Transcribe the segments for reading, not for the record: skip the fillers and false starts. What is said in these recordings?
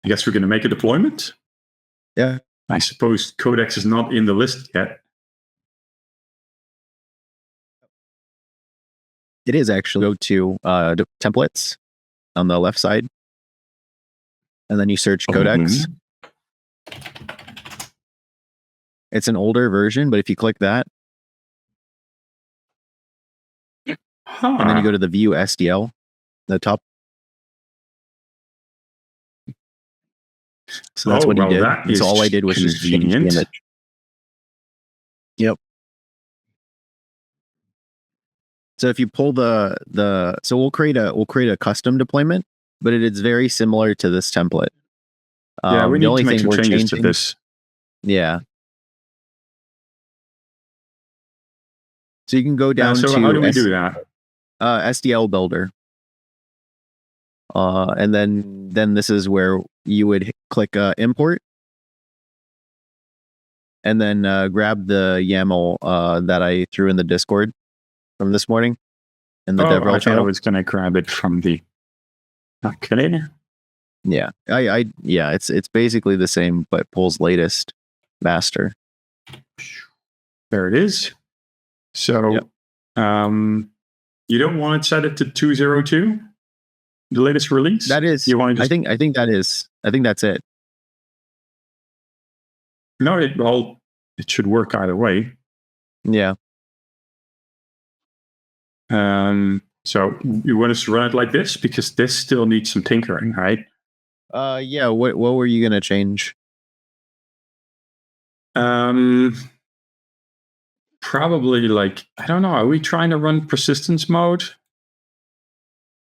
I guess we're going to make a deployment. Yeah. I suppose Codex is not in the list yet. It is actually. Go to templates on the left side, and then you search Codex. It's an older version, but if you click that, and then you go to the View SDL, the top. So that's what he did. So all I did was just change the image. Yep. So if you pull so we'll create a custom deployment, but it is very similar to this template. Yeah, we need to make some changes to this. Yeah. So you can go down to how do we do that? SDL builder. And then this is where you would click import, and then grab the YAML that I threw in the Discord from this morning in the DevRel channel. I was going to grab it from the. Okay. Yeah, it's basically the same, but pulls latest master. There it is. So, you don't want to set it to 202, the latest release. That is. You want to I think that is. I think that's it. No, it should work either way. Yeah. So you want us to run it like this because this still needs some tinkering, right? Yeah. What were you gonna change? Probably I don't know. Are we trying to run persistence mode?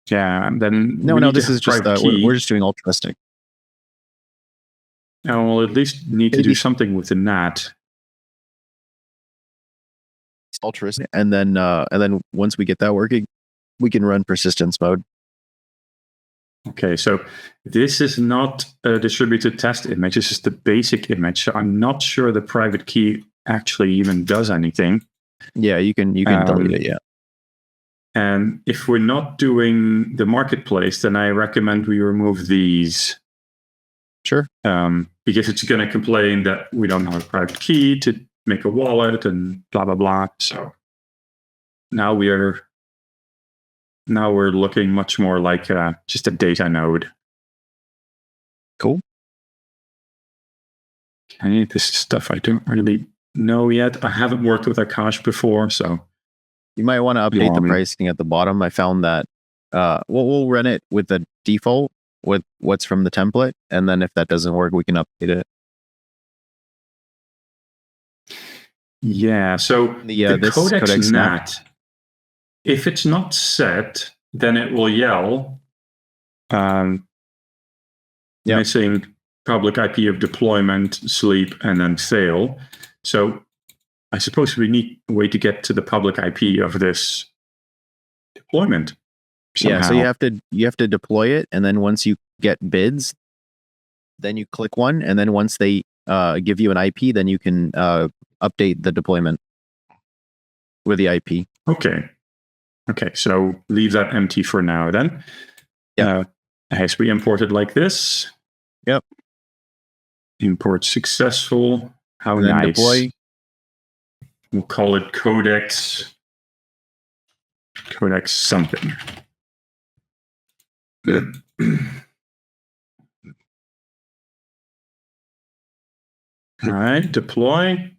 Yeah. And then no. This is just we're just doing altruistic. Oh, we'll at least need to do something within that. Altruistic, and then once we get that working, we can run persistence mode. Okay, so this is not a distributed test image. This is the basic image. So I'm not sure the private key actually even does anything. Yeah, you can delete it. Yeah. And if we're not doing the marketplace, then I recommend we remove these. Sure. Because it's going to complain that we don't have a private key to make a wallet and blah blah blah. So now we're looking much more like just a data node. Cool. Okay, this is stuff I don't really know yet. I haven't worked with Akash before, so you might want to update the pricing at the bottom. I found that we'll run it with the default with what's from the template, and then if that doesn't work, we can update it. Yeah, so the Codex NAT, if it's not set, then it will yell missing public IP of deployment, sleep, and then fail. So I suppose we need a way to get to the public IP of this deployment. Somehow. Yeah, so you have to deploy it, and then once you get bids, then you click one, and then once they give you an IP, then you can update the deployment with the IP. Okay, so leave that empty for now then. Yeah. As we import it like this. Yep. Import successful. How nice. Deploy. We'll call it Codex something. All right, deploy.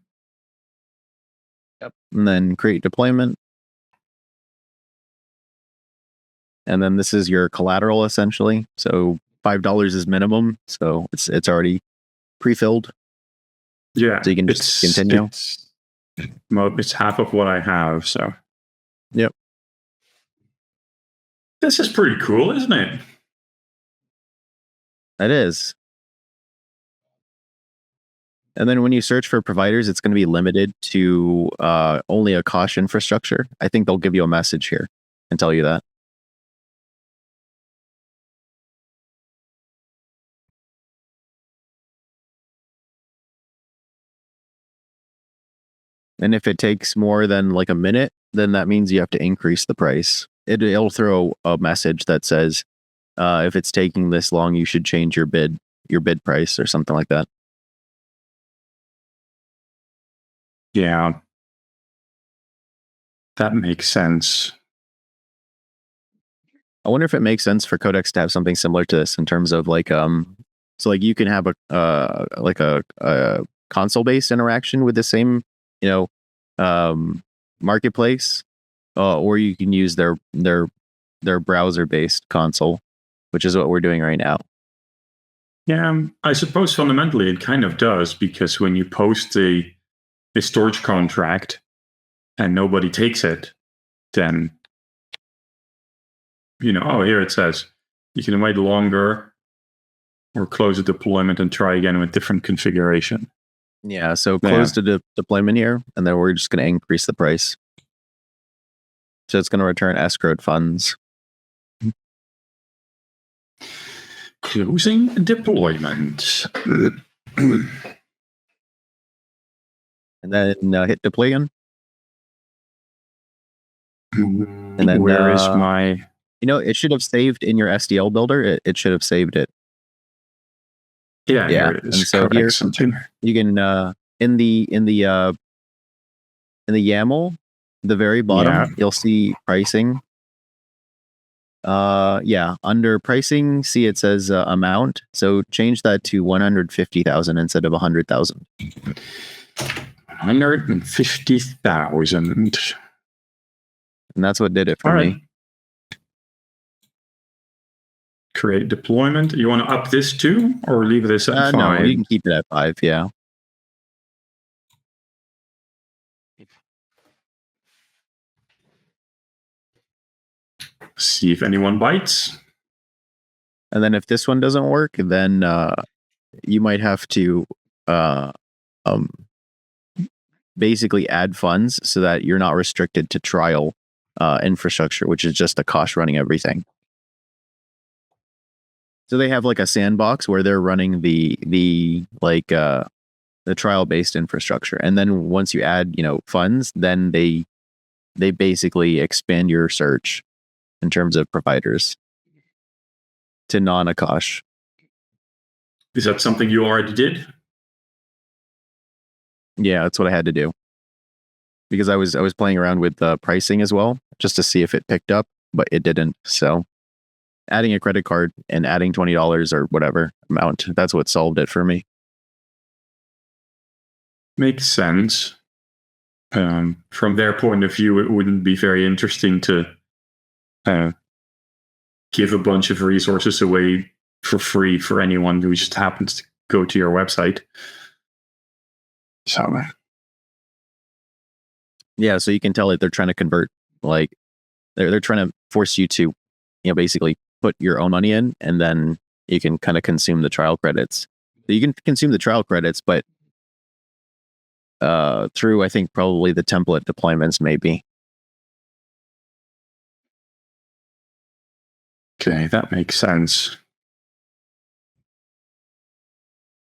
Yep. And then create deployment. And then this is your collateral essentially. So $5 is minimum. So it's already pre-filled. Yeah. So you can just continue. It's half of what I have. So. Yep. This is pretty cool, isn't it? It is. And then when you search for providers, it's going to be limited to only Akash infrastructure. I think they'll give you a message here and tell you that. And if it takes more than like a minute, then that means you have to increase the price. It'll throw a message that says, if it's taking this long, you should change your bid your bid price or something like that. Yeah. That makes sense. I wonder if it makes sense for Codex to have something similar to this in terms of like so like you can have a console based interaction with the same marketplace, or you can use their browser based console, which is what we're doing right now. Yeah, I suppose fundamentally it kind of does, because when you post a storage contract and nobody takes it, then here it says you can wait longer or close the deployment and try again with different configuration. Yeah, so close the deployment here, and then we're just going to increase the price. So it's going to return escrowed funds. Closing deployment. And then hit deploy again. And then where is my... it should have saved in your SDL builder. It should have saved it. Yeah. Here it is. And so here you can in the YAML, the very bottom, you'll see pricing. Under pricing, see it says amount. So change that to 150,000 instead of 100,000. 150,000. And that's what did it for me. Create deployment. You want to up this too, or leave this at 5? No, you can keep it at 5. Yeah. See if anyone bites. And then if this one doesn't work, then you might have to basically add funds so that you're not restricted to trial infrastructure, which is just Akash running everything. So they have like a sandbox where they're running the trial based infrastructure, and then once you add funds, then they basically expand your search in terms of providers to non-Akash. Is that something you already did? Yeah, that's what I had to do, because I was playing around with the pricing as well, just to see if it picked up, but it didn't. So adding a credit card and adding $20 or whatever amount, that's what solved it for me. Makes sense. From their point of view, it wouldn't be very interesting to give a bunch of resources away for free for anyone who just happens to go to your website. So yeah, so you can tell that they're trying to convert, like they're trying to force you to basically put your own money in, and then you can kind of consume the trial credits. So you can consume the trial credits, but through, I think, probably the template deployments, maybe. Okay, that makes sense.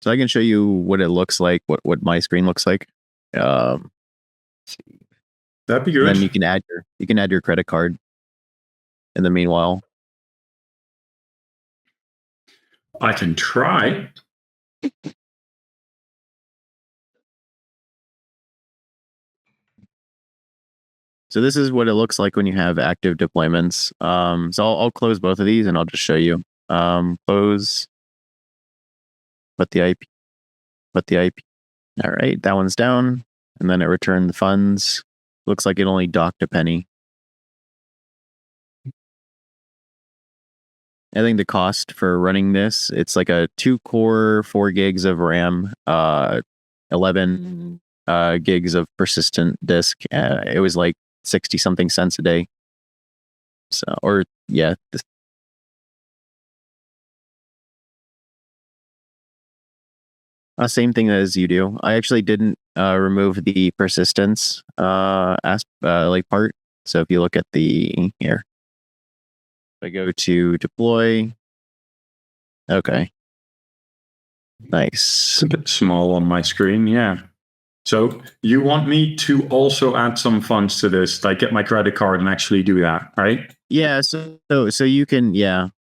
So I can show you what it looks like, what my screen looks like. That'd be good. And then you can add your credit card in the meanwhile. I can try. So this is what it looks like when you have active deployments. So I'll close both of these and I'll just show you. Close. Put the IP. All right, that one's down, and then it returned the funds. Looks like it only docked a penny. I think the cost for running this, it's like a 2-core, 4 gigs of RAM, 11 gigs of persistent disk. It was like 60 something cents a day. So, or yeah. Same thing as you do. I actually didn't remove the persistence part. So if you look at the here, if I go to deploy. Okay. Nice. It's a bit small on my screen, yeah. So you want me to also add some funds to this, like get my credit card and actually do that, right? Yeah, so you can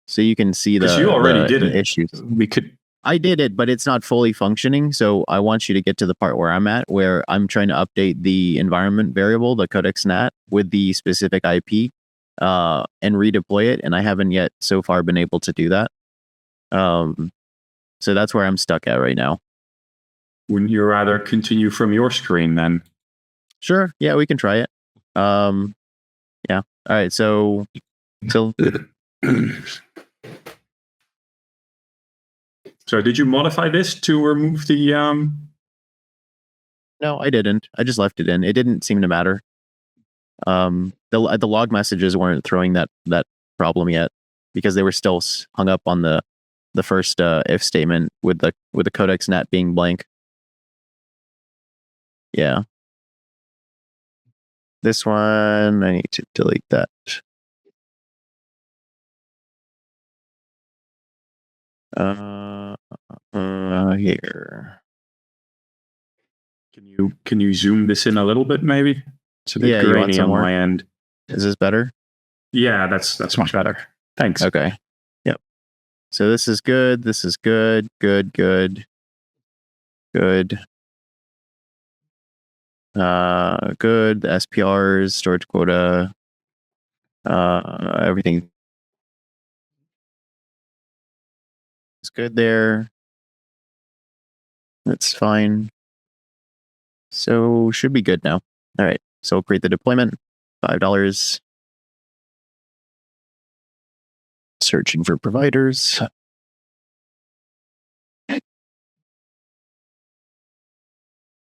see the you already did it. Issues. We could I did it, but it's not fully functioning. So I want you to get to the part where I'm at, where I'm trying to update the environment variable, the Codex NAT, with the specific IP, and redeploy it. And I haven't yet so far been able to do that. So that's where I'm stuck at right now. Wouldn't you rather continue from your screen then? Sure. Yeah, we can try it. Yeah. All right. So So did you modify this to remove the No, I didn't. I just left it in. It didn't seem to matter. The log messages weren't throwing that problem yet because they were still hung up on the first if statement with the Codex NAT being blank. Yeah. This one, I need to delete that. Here. Can you zoom this in a little bit maybe? It's a bit grainy on my end. Is this better? Yeah, that's much better. Thanks. Okay. Yep. So this is good. This is good. Good. Good. Good. Good. The SPRs, storage quota, everything is good there. That's fine. So should be good now. All right. So we'll create the deployment. $5. Searching for providers.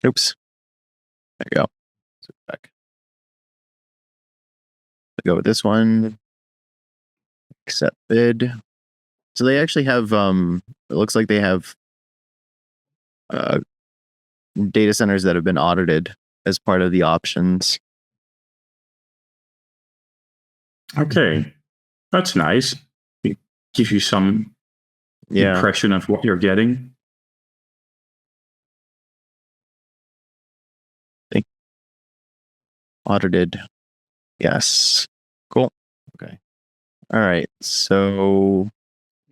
Oops. There you go. So back. I'll go with this one. Accept bid. So they actually have, it looks like they have data centers that have been audited as part of the options. Okay. That's nice. It gives you some impression of what you're getting. Audited. Yes. Cool. Okay. All right. So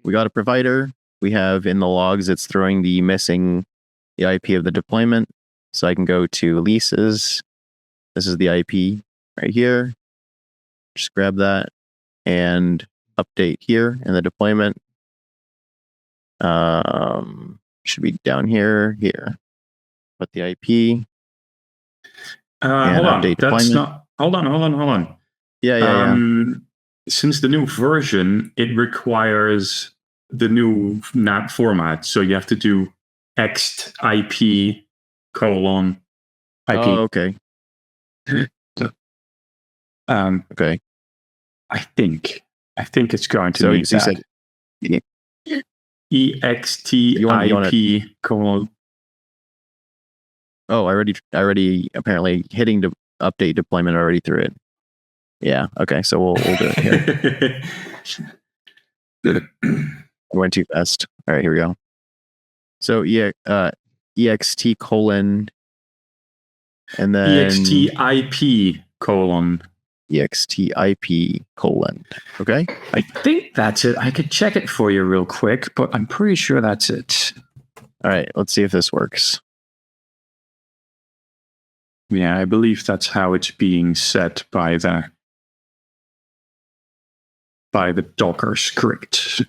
we got a provider. We have in the logs, it's throwing the IP of the deployment. So I can go to leases. This is the IP right here. Just grab that and update here in the deployment. Should be down here. Put the IP. Hold on. That's not. Hold on. Yeah. Since the new version, it requires the new NAT format, so you have to do ext IP : IP. Oh, okay. Okay. I think it's going to need that. EXT IP : Oh, I already apparently hitting the update deployment already through it. Yeah. Okay. So we'll do it here. I went too fast. All right. Here we go. So EXT colon, and then EXT IP colon. EXT IP colon. Okay. I think that's it. I could check it for you real quick, but I'm pretty sure that's it. All right. Let's see if this works. Yeah, I believe that's how it's being set by the Docker script.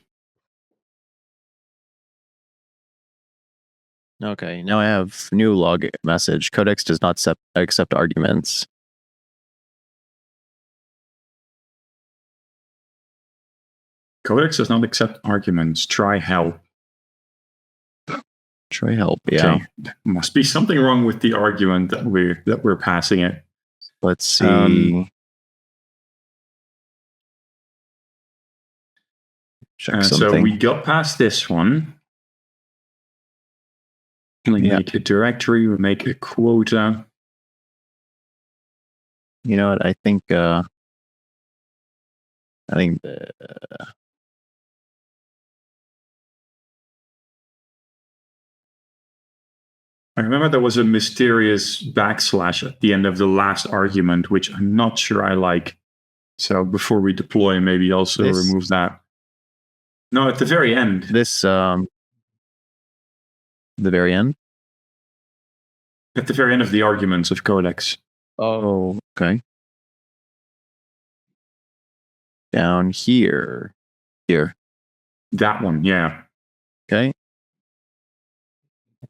Okay, now I have new log message. Codex does not accept arguments. Codex does not accept arguments. Try help. Try help. Yeah. Okay. Must be something wrong with the argument that we're passing it. Let's see. Check something. So we got past this one. We make a directory. We make a quota. You know what? I think the I remember there was a mysterious backslash at the end of the last argument, which I'm not sure I like. So before we deploy, maybe also remove that. No, at the very end. This The very end? At the very end of the arguments of Codex. Oh, okay. Down here. Here. That one, yeah. Okay.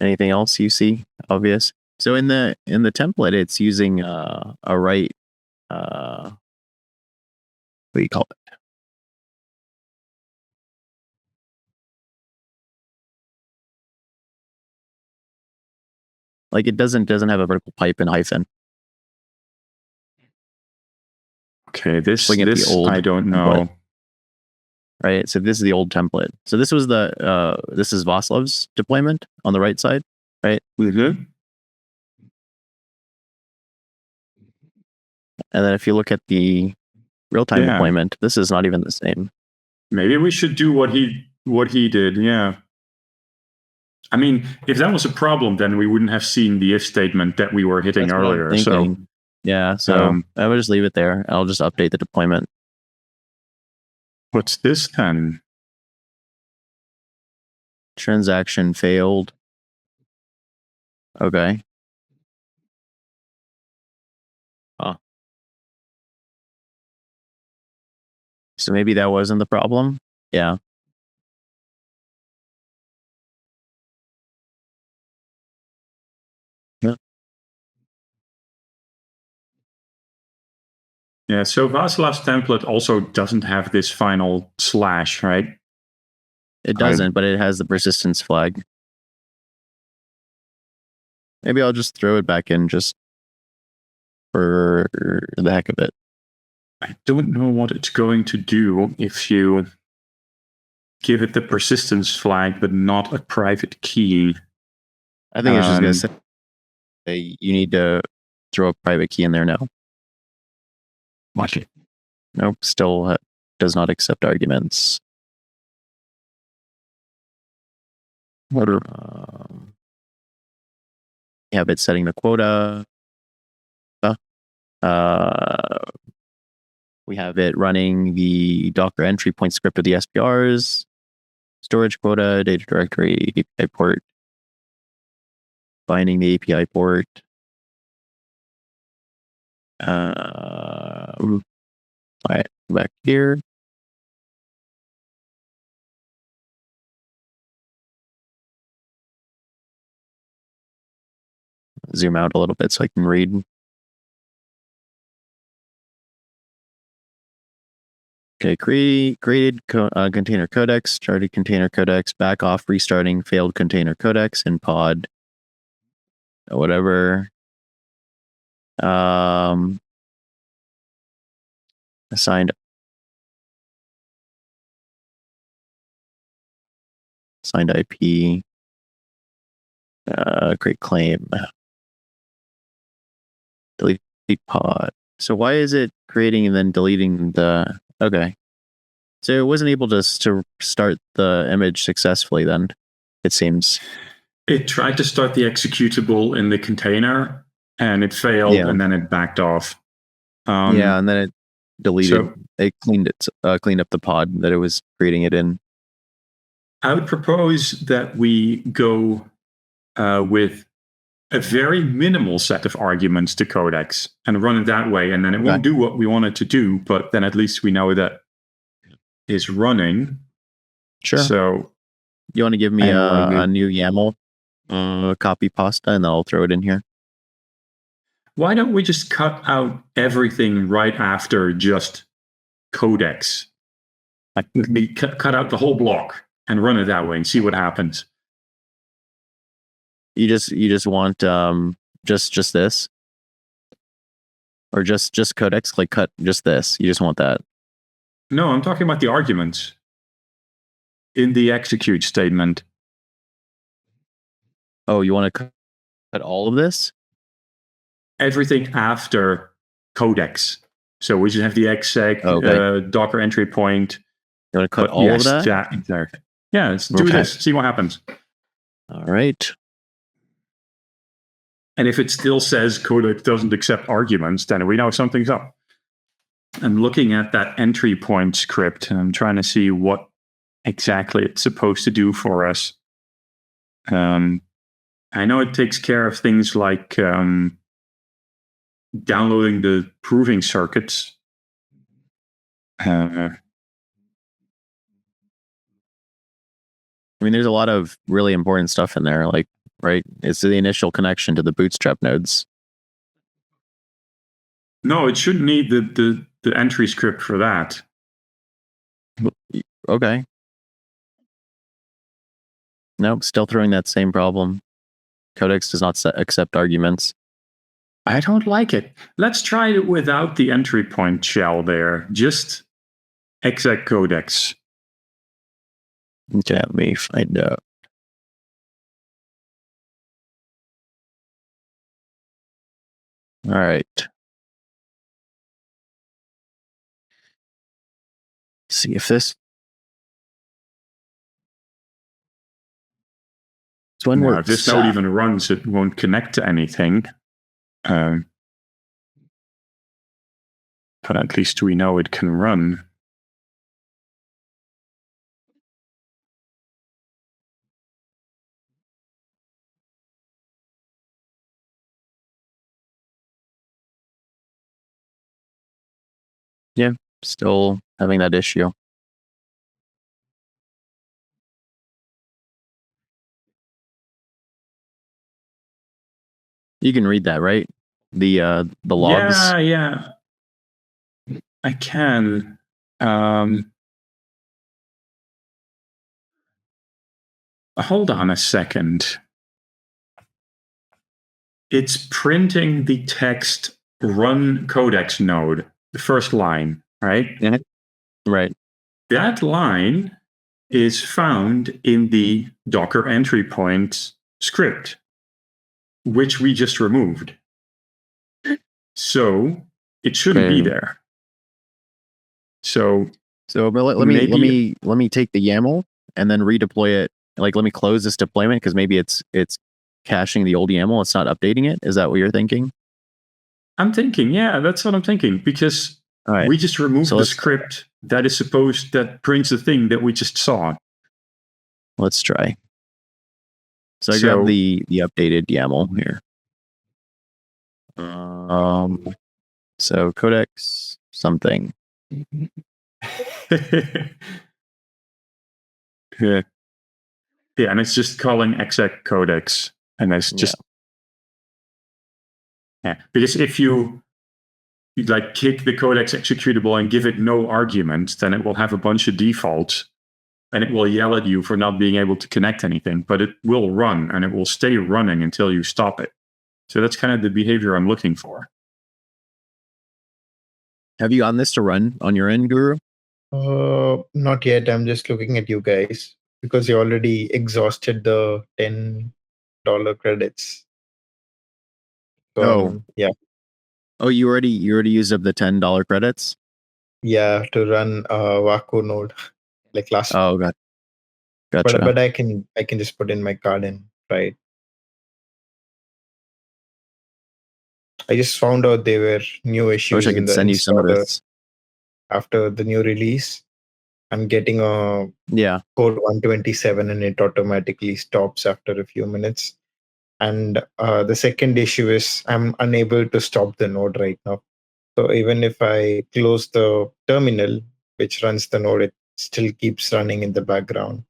Anything else you see obvious? So in the template, it's using a write. What do you call it? Like it doesn't have a vertical pipe and hyphen. Okay, this Looking at the old I don't know. template. Right. So this is the old template. So this was this is Vaslav's deployment on the right side, right? Mm-hmm. And then if you look at the real-time deployment, this is not even the same. Maybe we should do what he did. Yeah. I mean, if that was a problem, then we wouldn't have seen the if statement that we were hitting earlier. So yeah, so I would just leave it there. I'll just update the deployment. What's this then? Transaction failed. Okay. So maybe that wasn't the problem. Yeah. Yeah, so Vaslav's template also doesn't have this final slash, right? It doesn't, but it has the persistence flag. Maybe I'll just throw it back in just for the heck of it. I don't know what it's going to do if you give it the persistence flag, but not a private key. I think it's just going to say you need to throw a private key in there now. Watch it. Nope, still does not accept arguments. What have it setting the quota. We have it running the Docker entry point script of the SPRs, storage quota, data directory, API port, binding the API port. All right, back here. Zoom out a little bit so I can read. Okay, created container codex, started container codex, back off, restarting, failed container codex in pod, whatever. Assigned IP, create claim, delete pod. So why is it creating and then deleting the, okay. So it wasn't able to start the image successfully then, it seems. It tried to start the executable in the container and it failed and then it backed off. Yeah, and then it deleted, it cleaned up the pod that it was creating it in. I would propose that we go with a very minimal set of arguments to Codex and run it that way. And then it won't do what we want it to do, but then at least we know that it's running. Sure. So you want to give me a new YAML copy pasta and then I'll throw it in here. Why don't we just cut out everything right after just Codex? Like cut out the whole block and run it that way and see what happens. You just want just this, or just Codex, like cut just this. You just want that. No, I'm talking about the arguments in the execute statement. Oh, you want to cut all of this? Everything after Codex. So we should have the exec, Docker entry point. You want to cut all of that? Yeah, let's do this. See what happens. All right. And if it still says Codex doesn't accept arguments, then we know something's up. I'm looking at that entry point script, and I'm trying to see what exactly it's supposed to do for us. I know it takes care of things like downloading the proving circuits. I mean, there's a lot of really important stuff in there, like, right? It's the initial connection to the bootstrap nodes. No, it shouldn't need the entry script for that. Okay. Nope, still throwing that same problem. Codex does not accept arguments. I don't like it. Let's try it without the entry point shell there. Just exec codex. Okay, let me find out. All right. See if this one works. If this node even runs, it won't connect to anything. But at least we know it can run. Yeah, still having that issue. You can read that, right? The logs. Yeah. I can. Hold on a second. It's printing the text run codex node, the first line, right? Yeah. Right. That line is found in the Docker entry point script, which we just removed. So it shouldn't be there. So let me take the YAML and then redeploy it. Like, let me close this deployment because maybe it's caching the old YAML. It's not updating it. Is that what you're thinking? I'm thinking, yeah, that's what I'm thinking, because we just removed the script that prints the thing that we just saw. Let's try. So I grab the updated YAML here. So Codex something. Yeah, and it's just calling exec codex, and it's just because if you like kick the codex executable and give it no argument, then it will have a bunch of defaults, and it will yell at you for not being able to connect anything. But it will run, and it will stay running until you stop it. So that's kind of the behavior I'm looking for. Have you gotten this to run on your end, Guru? Not yet. I'm just looking at you guys because you already exhausted the $10 credits. So, yeah. Oh, you already used up the $10 credits? Yeah, to run Waco node like last. Oh, gotcha. But I can just put in my card and try it. I just found out there were new issues. I wish I could send you some of this. After the new release, I'm getting a code 127 and it automatically stops after a few minutes. And the second issue is I'm unable to stop the node right now. So even if I close the terminal, which runs the node, it still keeps running in the background.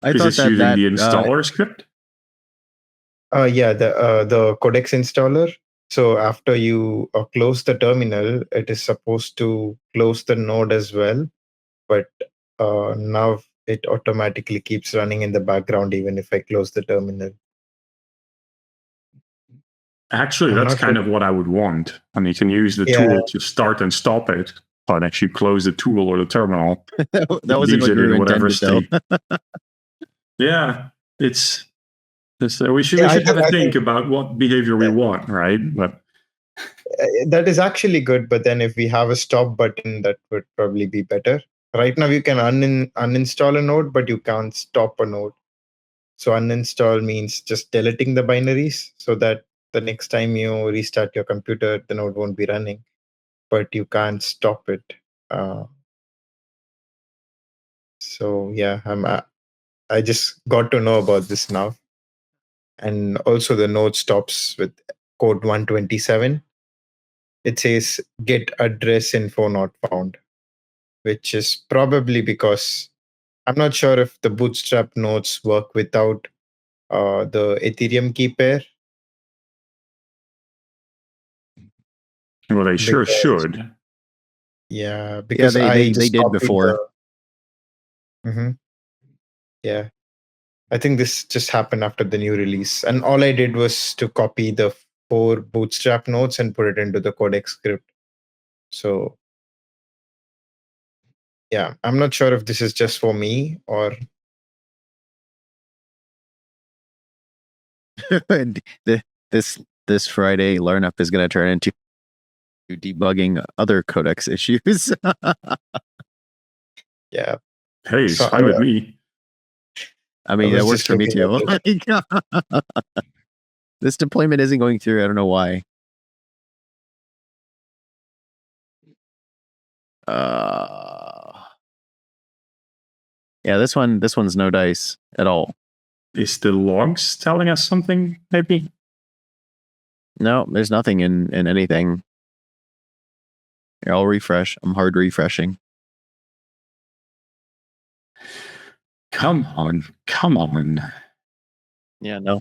I thought that using the installer script. Yeah, the Codex installer. So after you close the terminal, it is supposed to close the node as well. But now it automatically keeps running in the background even if I close the terminal. Actually, that's kind of what I would want. And you can use the tool to start and stop it, but actually close the tool or the terminal. that wasn't what you intended, though. Yeah, it's we should have a think about what behavior we want, right? But that is actually good. But then if we have a stop button, that would probably be better. Right now, you can uninstall a node, but you can't stop a node. So uninstall means just deleting the binaries so that the next time you restart your computer, the node won't be running, but you can't stop it. So So yeah, I just got to know about this now. And also the node stops with code 127. It says get address info not found, which is probably because I'm not sure if the bootstrap nodes work without the Ethereum key pair. Well, they sure should. Yeah, because they did before. Yeah, I think this just happened after the new release, and all I did was to copy the 4 bootstrap nodes and put it into the Codex script. So yeah, I'm not sure if this is just for me or this Friday, Learn Up is going to turn into debugging other Codex issues. yeah. Hey, it's fine with me. I mean, that works for me too. This deployment isn't going through. I don't know why. Yeah, this one's no dice at all. Is the logs telling us something, maybe? No, there's nothing in anything. Here, I'll refresh. I'm hard refreshing. Come on. Yeah, no.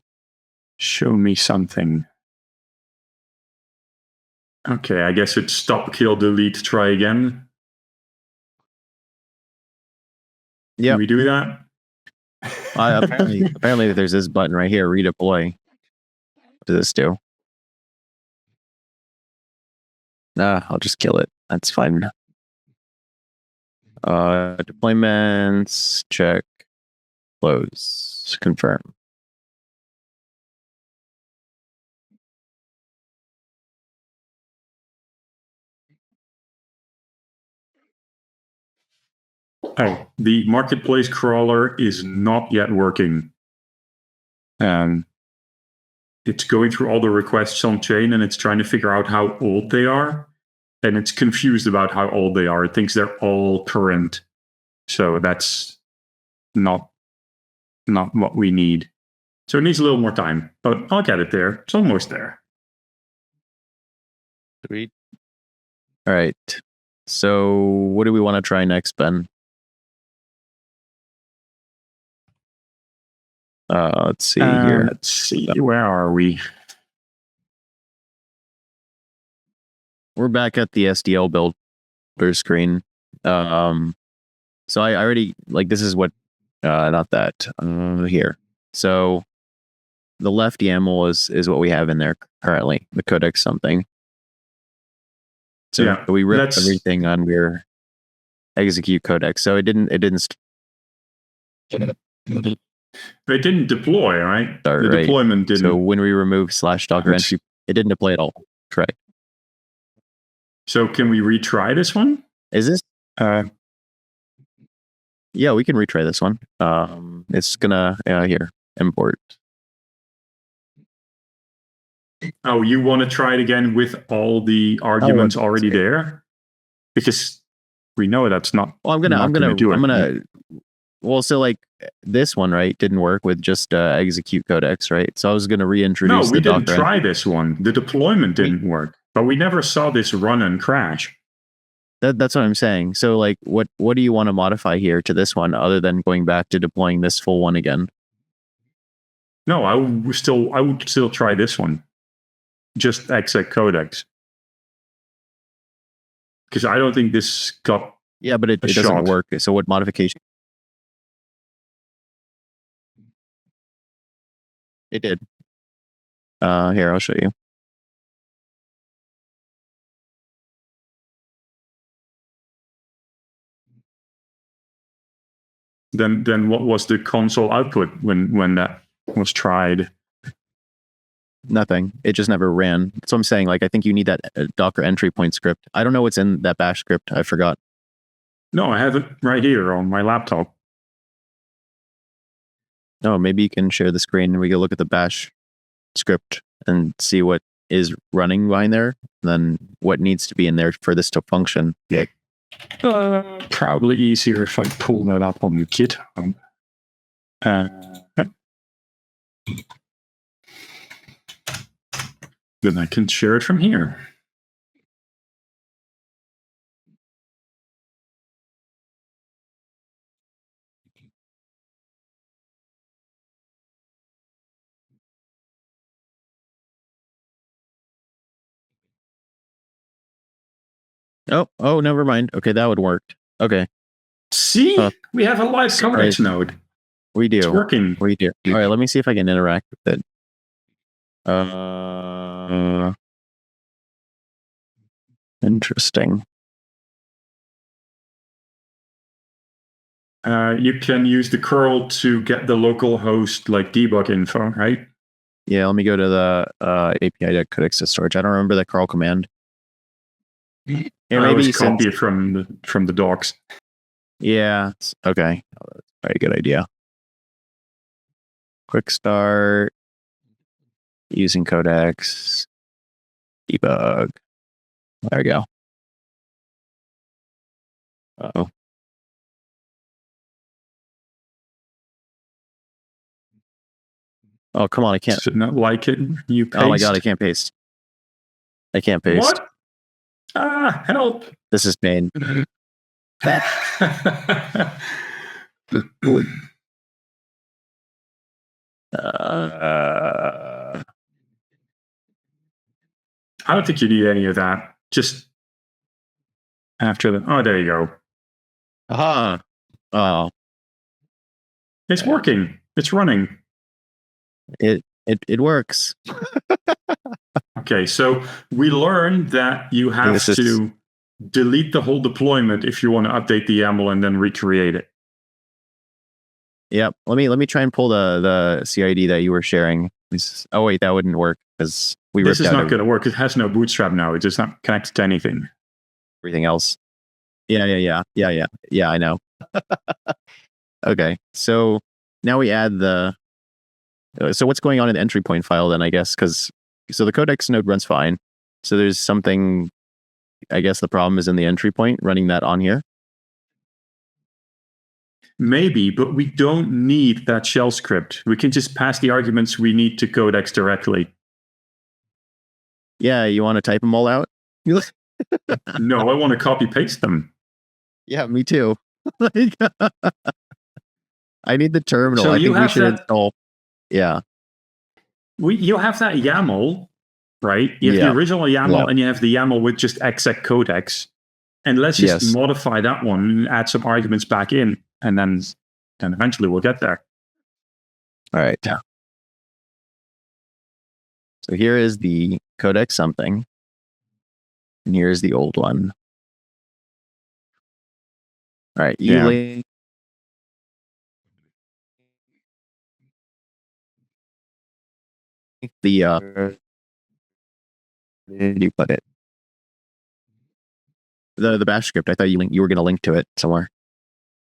Show me something. Okay, I guess it's stop, kill, delete, try again. Yeah. Can we do that? Apparently there's this button right here, redeploy. What does this do? Nah, I'll just kill it. That's fine. Deployments, check, close, confirm. Oh, the marketplace crawler is not yet working. It's going through all the requests on chain and it's trying to figure out how old they are. And it's confused about how old they are. It thinks they're all current. So that's not what we need. So it needs a little more time, but I'll get it there. It's almost there. Sweet. All right. So what do we want to try next, Ben? Let's see here. Let's see. Where are we? We're back at the SDL builder screen. So I already, like, this is what, not that, here. So the left YAML is what we have in there currently, the Codex something. So yeah, we ripped everything on your execute Codex. So it didn't It didn't deploy, right? Start, the right. Deployment didn't. So when we remove /docker entry, it didn't deploy at all. Correct. So can we retry this one? Is this? Yeah, we can retry this one. It's gonna here import. Oh, you want to try it again with all the arguments already there? Because we know that's not. Well, I'm gonna. Well, so like this one, right, didn't work with just execute Codex, right? So I was gonna reintroduce. No, we didn't try this one. The deployment didn't work, but we never saw this run and crash. That's what I'm saying. So like, what do you want to modify here to this one, other than going back to deploying this full one again? No, I would still try this one. Just exec Codex. Because I don't think this got. Yeah, but it doesn't work. So what modification? It did. Here, I'll show you. Then what was the console output when that was tried? Nothing. It just never ran. So I'm saying, like, I think you need that Docker entry point script. I don't know what's in that bash script. I forgot. No, I have it right here on my laptop. No, maybe you can share the screen and we can look at the bash script and see what is running behind there, and then what needs to be in there for this to function. Yeah. Probably easier if I pull that up on the GitHub. Then I can share it from here. Oh, never mind. Okay, that would work. Okay. See, we have a live Codex node. We do. It's working. We do. All right, let me see if I can interact with it. Interesting. You can use the curl to get the local host like debug info, right? Yeah, let me go to the API.codex to storage. I don't remember the curl command. Here, maybe copy it from the docs. Yeah. Okay. Oh, that's a very good idea. Quick start. Using Codex. Debug. There we go. Uh-oh. Oh, come on. I can't. Not like it. You paste. Oh my God. I can't paste. I can't paste. What? Help. This is pain. I don't think you need any of that. Just after the. Oh, there you go. Aha. Oh. It's working. It's running. It works. Okay, so we learned that you have to delete the whole deployment if you want to update the YAML and then recreate it. Yep. Let me try and pull the CID that you were sharing. Oh wait, that wouldn't work because this is not going to work. It has no bootstrap now. It's just not connected to anything. Everything else. Yeah. I know. Okay, so now we add the. So what's going on in the entry point file then? I guess so the Codex node runs fine. So there's something. I guess the problem is in the entry point running that on here. Maybe, but we don't need that shell script. We can just pass the arguments we need to Codex directly. Yeah, you want to type them all out? No, I want to copy paste them. Yeah, me too. I need the terminal. So I think we should install. Yeah. You have that YAML, right? You have the original YAML and you have the YAML with just exec Codex. And let's just modify that one and add some arguments back in. And then eventually we'll get there. All right. Yeah. So here is the Codex something. And here's the old one. All right. The where did you put it? The bash script. I thought you were going to link to it somewhere.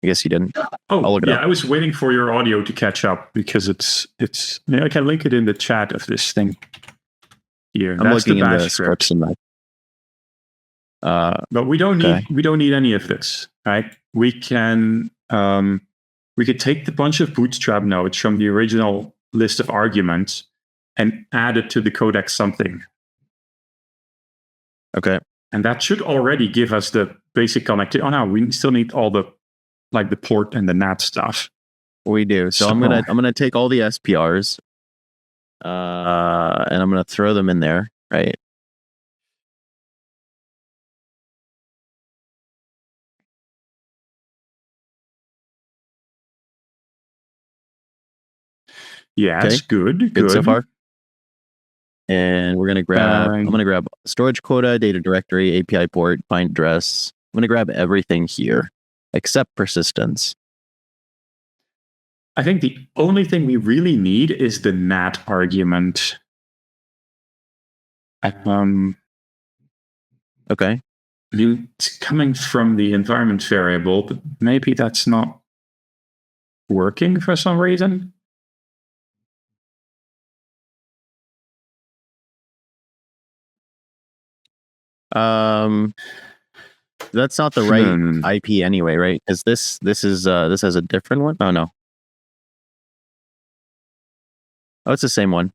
I guess you didn't. Oh, I'll look it up. I was waiting for your audio to catch up because it's. I can link it in the chat of this thing. Here, I'm looking in the scripts in that. But we don't need any of this, right? We can take the bunch of bootstrap nodes from the original list of arguments and add it to the Codex something. Okay. And that should already give us the basic connectivity. Oh no, we still need all the the port and the NAT stuff. We do. So I'm gonna take all the SPRs, and I'm gonna throw them in there, right? Yeah, that's good. Good so far. And we're gonna grab. I'm gonna grab storage quota, data directory, API port, find address. I'm gonna grab everything here except persistence. I think the only thing we really need is the NAT argument. Okay. It's coming from the environment variable, but maybe that's not working for some reason. That's not the right IP anyway, right? Is this has a different one? Oh no. Oh, it's the same one.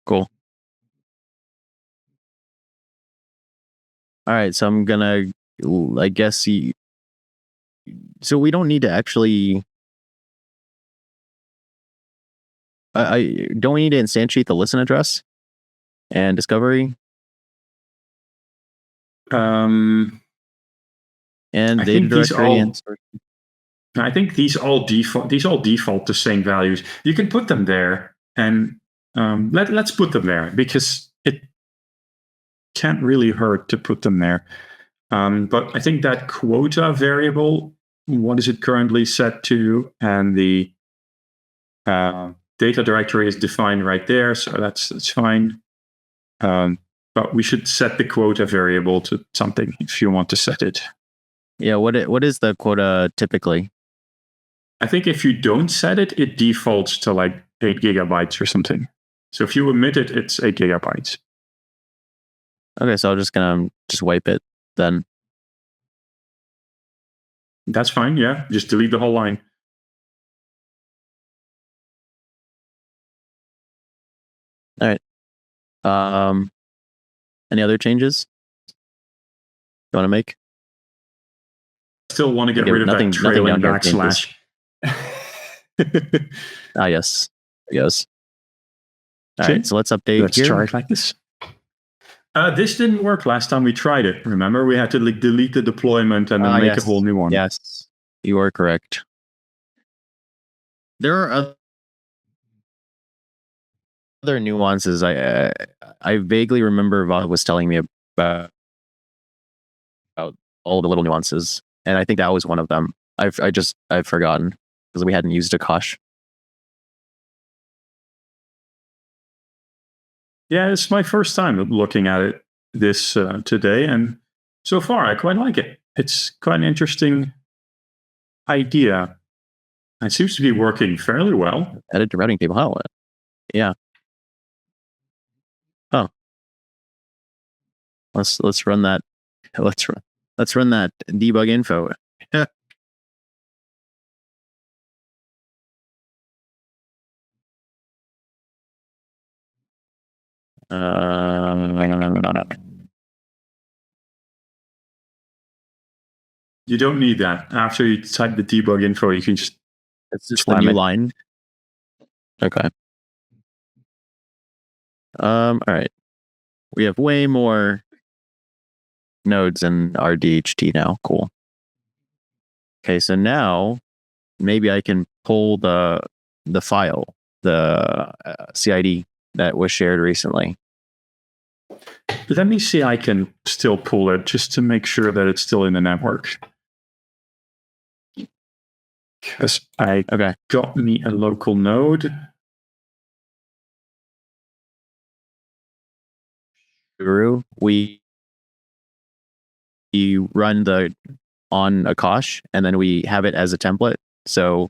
Cool. All right, so I'm gonna, I guess so we don't need to actually. Don't we need to instantiate the listen address and discovery? And data directory and source. I think these all default the same values. You can put them there, and let's put them there because it can't really hurt to put them there. But I think that quota variable, what is it currently set to, and the data directory is defined right there, so that's fine. But we should set the quota variable to something if you want to set it. Yeah, what is the quota typically? I think if you don't set it, it defaults to like 8 gigabytes or something. So if you omit it, it's 8 gigabytes. Okay, so I'm just gonna wipe it then. That's fine, yeah. Just delete the whole line. All right. Any other changes you want to make? Still want to get rid of that trailing backslash. Yes. All right, so let's update. Let's try it like this. This didn't work last time we tried it. Remember, we had to delete the deployment and then make a whole new one. Yes, you are correct. There are other nuances. I vaguely remember Vav was telling me about all the little nuances, and I think that was one of them. I've forgotten because we hadn't used Akash. Yeah, it's my first time looking at it this today, and so far I quite like it. It's quite an interesting idea. It seems to be working fairly well. Edit the routing table. Oh, yeah. Oh, let's run that. Let's run that debug info. You don't need that. After you type the debug info, you can just. It's just the new line. Okay. All right. We have way more nodes in our DHT now. Cool. Okay, so now maybe I can pull the file, the CID that was shared recently. Let me see. I can still pull it just to make sure that it's still in the network. Because I got me a local node. We run on Akash, and then we have it as a template. So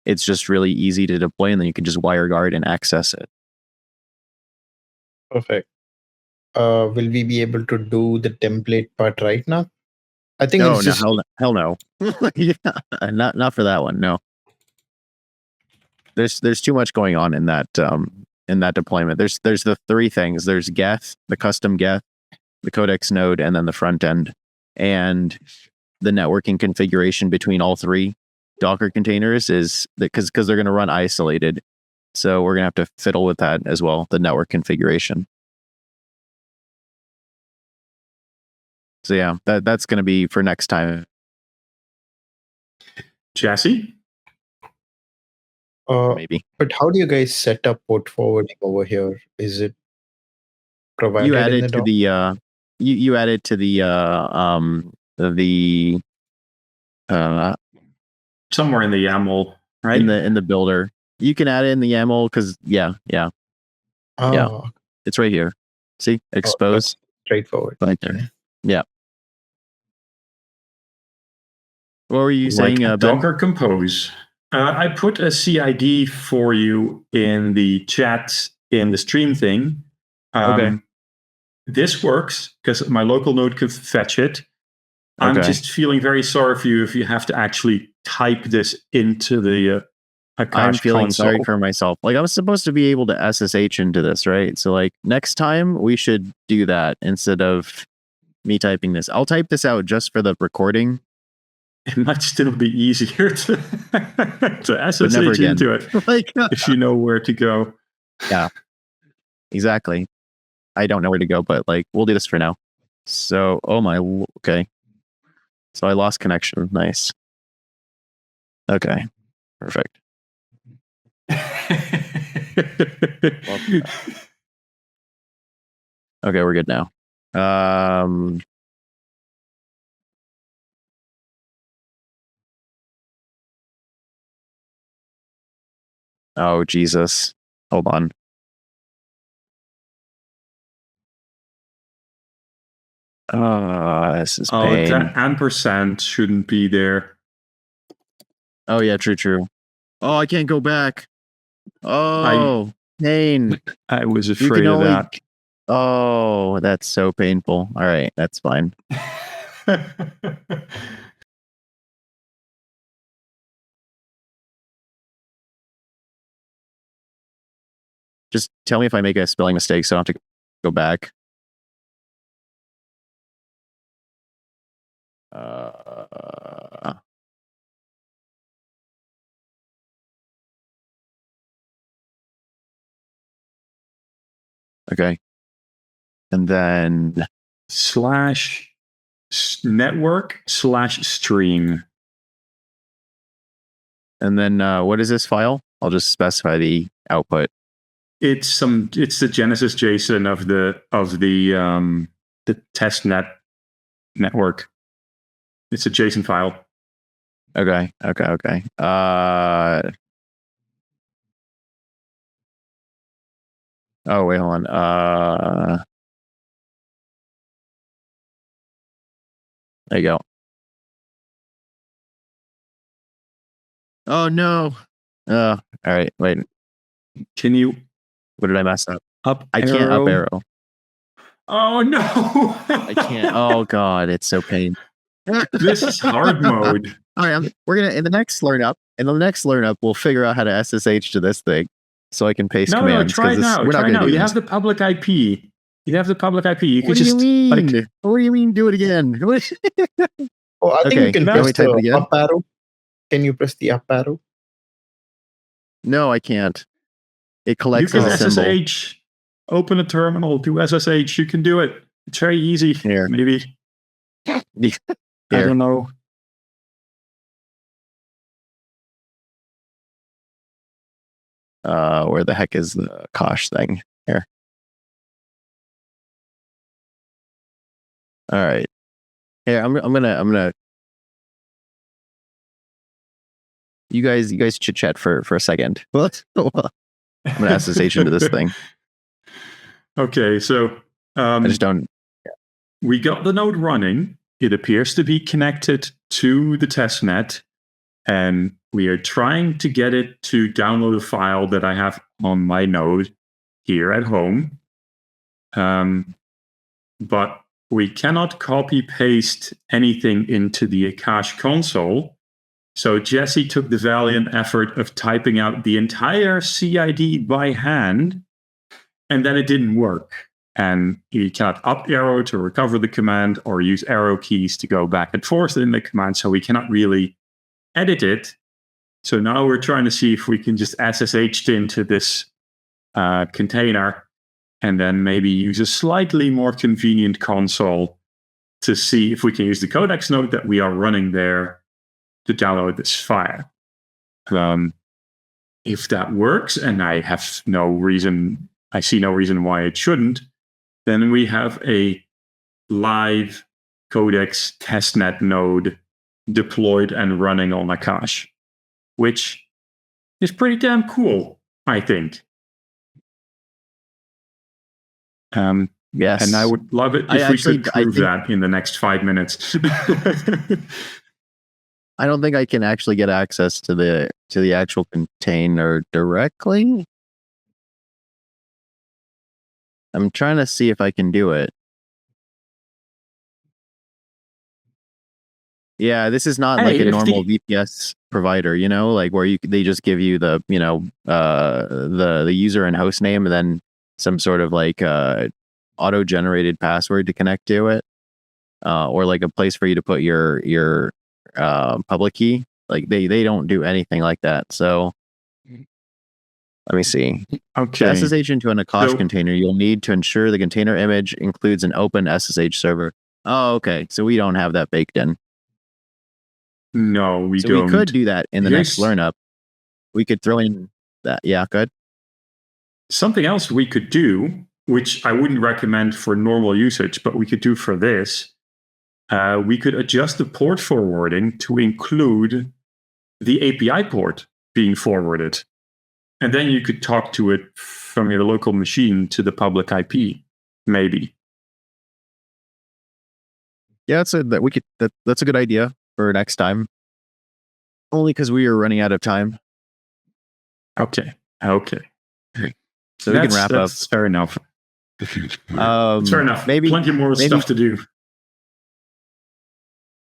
it's just really easy to deploy, and then you can just WireGuard and access it. Perfect. Will we be able to do the template part right now? I think hell no. Yeah, not for that one. No. There's too much going on in that deployment. There's the three things. There's Geth, the custom Geth, the Codex node, and then the front end, and the networking configuration between all three Docker containers is because they're going to run isolated. So we're going to have to fiddle with that as well, the network configuration. So yeah, that's going to be for next time. Jassy? Maybe. But how do you guys set up port forwarding over here? Is it provided? You add it to the you add it to the somewhere in the YAML, right? In the builder. You can add it in the YAML because yeah. It's right here. See, expose. Straightforward. Right there. Yeah. What were you saying, Ben? Docker Compose. I put a CID for you in the chat in the stream thing. Okay. this works because my local node can fetch it. I'm just feeling very sorry for you if you have to actually type this into the Akash I'm feeling console. sorry for myself. Like, I was supposed to be able to SSH into this, right? So, like, next time we should do that instead of me typing this. I'll type this out just for the recording. It might still be easier to SSH again. into it Like, if you know where to go. Yeah, exactly. I don't know where to go, but like, we'll do this for now. So, okay. So I lost connection. Nice. Okay, perfect. Okay, we're good now. Oh, Jesus. Hold on. This is pain. That ampersand shouldn't be there. Oh, yeah, true. Oh, I can't go back. Oh, pain. I was afraid of that. Oh, that's so painful. All right, that's fine. Just tell me if I make a spelling mistake so I don't have to go back. Okay. And then /network/stream. And then what is this file? I'll just specify the output. It's the Genesis JSON of the test network. It's a JSON file. Okay. Oh, wait, hold on. There you go. Oh, no. All right, wait. Can you... What did I mess up? I can't up arrow. Oh, no. I can't. Oh, God, it's so pain. This is hard mode. All right, we're going to, in the next learn up, we'll figure out how to SSH to this thing so I can paste commands. No, try now. Try now. You have the public IP. You have the public IP. You can just... What do you mean? What do you mean do it again? I think you can press the up arrow. Can you press the up arrow? No, I can't. It collects as a symbol. SSH. Open a terminal, do SSH. You can do it. It's very easy. Here. Maybe. Here. I don't know. Where the heck is the Akash thing? Here. All right. Here, I'm gonna. You guys chit chat for a second. What? I'm gonna SSH into this thing. Okay, so I just don't. We got the node running. It appears to be connected to the testnet, and we are trying to get it to download a file that I have on my node here at home. But we cannot copy paste anything into the Akash console. So Jesse took the valiant effort of typing out the entire CID by hand, and then it didn't work. And you cannot up arrow to recover the command or use arrow keys to go back and forth in the command. So we cannot really edit it. So now we're trying to see if we can just SSH into this container and then maybe use a slightly more convenient console to see if we can use the Codex node that we are running there to download this file. If that works, and I see no reason why it shouldn't, then we have a live Codex testnet node deployed and running on Akash, which is pretty damn cool, I think. Yes. And I would love it if we could prove that in the next 5 minutes. I don't think I can actually get access to the actual container directly. I'm trying to see if I can do it. Yeah, this is not like a normal VPS provider, you know, like where they just give you the, you know, the user and host name and then some sort of like auto-generated password to connect to it, or like a place for you to put your public key. Like they don't do anything like that. So let me see. Okay. To SSH into an Akash container, you'll need to ensure the container image includes an open SSH server. Oh, okay. So we don't have that baked in. No, we don't. So we could do that in the next learn up. We could throw in that. Yeah, good. Something else we could do, which I wouldn't recommend for normal usage, but we could do for this. We could adjust the port forwarding to include the API port being forwarded. And then you could talk to it from your local machine to the public IP, maybe. Yeah, that's a good idea for next time. Only because we are running out of time. Okay. So we can wrap up. Fair enough. Fair enough. Maybe plenty more stuff to do.